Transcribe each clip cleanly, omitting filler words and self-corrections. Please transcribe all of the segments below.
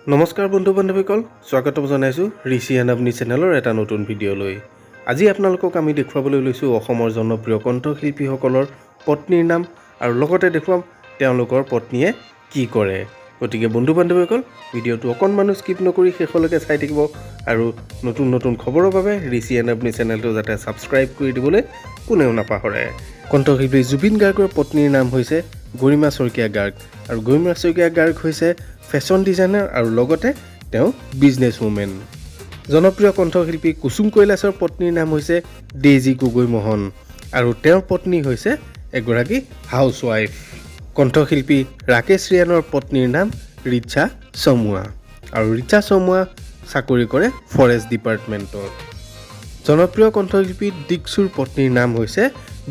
নমস্কাৰ বন্ধু বান্ধৱীসকল, স্বাগতম জনাইছোঁ ঋষি এনাবনি চেনেলৰ এটা নতুন ভিডিঅ'লৈ। আজি আপোনালোকক আমি দেখুৱাবলৈ লৈছোঁ অসমৰ জনপ্ৰিয় কণ্ঠশিল্পীসকলৰ পত্নীৰ নাম আৰু লগতে দেখুৱাম তেওঁলোকৰ পত্নীয়ে কি কৰে। গতিকে বন্ধু বান্ধৱীসকল, ভিডিঅ'টো অকণমানো স্কিপ নকৰি শেষলৈকে চাই থাকিব আৰু নতুন নতুন খবৰৰ বাবে ঋষি এনাবনি চেনেলটো যাতে ছাবস্ক্ৰাইব কৰি দিবলৈ কোনেও নাপাহৰে। কণ্ঠশিল্পী জুবিন গাৰ্গৰ পত্নীৰ নাম হৈছে গৰিমা শইকীয়া গাৰ্গ আৰু গৰিমা শইকীয়া গাৰ্গ হৈছে ফেশ্বন ডিজাইনাৰ আৰু লগতে তেওঁ বিজনেছ ওমেন। জনপ্ৰিয় কণ্ঠশিল্পী কুসুম কৈলাশৰ পত্নীৰ নাম হৈছে ডেইজি গগৈ মোহন আৰু তেওঁৰ পত্নী হৈছে এগৰাকী হাউচৱাইফ। কণ্ঠশিল্পী ৰাকেশ ৰিয়ানৰ পত্নীৰ নাম ৰিচা চমুৱা আৰু ৰিচা চমুৱা চাকৰি কৰে ফৰেষ্ট ডিপাৰ্টমেণ্টত। জনপ্ৰিয় কণ্ঠশিল্পী দিক্ষুৰ পত্নীৰ নাম হৈছে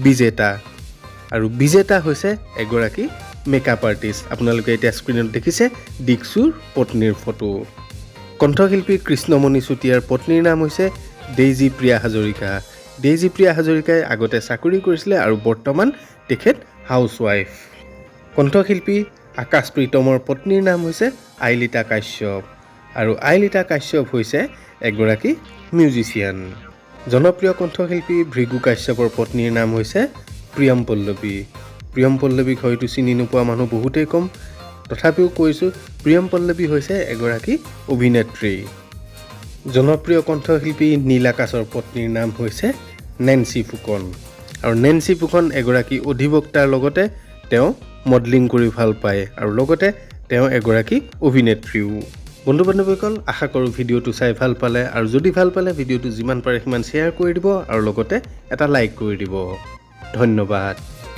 বিজেতা আৰু বিজেতা হৈছে এগৰাকী মেকআপ আৰ্টিষ্ট। আপোনালোকে এতিয়া স্ক্ৰীণত দেখিছে দিক্ষুৰ পত্নীৰ ফটো। কণ্ঠশিল্পী কৃষ্ণমণি চুতীয়াৰ পত্নীৰ নাম হৈছে ডেইজি প্ৰিয়া হাজৰিকা। ডেইজি প্ৰিয়া হাজৰিকাই আগতে চাকৰি কৰিছিলে আৰু বৰ্তমান তেখেত হাউচৱাইফ। কণ্ঠশিল্পী আকাশ প্ৰীতমৰ পত্নীৰ নাম হৈছে আইলিতা কাশ্যপ আৰু আইলিতা কাশ্যপ হৈছে এগৰাকী মিউজিচিয়ান। জনপ্ৰিয় কণ্ঠশিল্পী ভৃগু কাশ্যপৰ পত্নীৰ নাম হৈছে প্ৰিয়ম পল্লৱী। প্ৰিয়ম পল্লৱীক হয়তো চিনি নোপোৱা মানুহ বহুতেই কম, তথাপিও কৈছোঁ প্ৰিয়ম পল্লৱী হৈছে এগৰাকী অভিনেত্ৰী। জনপ্ৰিয় কণ্ঠশিল্পী নীল আকাশৰ পত্নীৰ নাম হৈছে নেন্সি ফুকন আৰু নেন্সি ফুকন এগৰাকী অধিবক্তাৰ লগতে তেওঁ মডেলিং কৰি ভাল পায় আৰু লগতে তেওঁ এগৰাকী অভিনেত্ৰীও। বন্ধু বান্ধৱীসকল, আশা কৰোঁ ভিডিঅ'টো চাই ভাল পালে আৰু যদি ভাল পালে ভিডিঅ'টো যিমান পাৰে সিমান শ্বেয়াৰ কৰি দিব আৰু লগতে এটা লাইক কৰি দিব। ধন্যবাদ।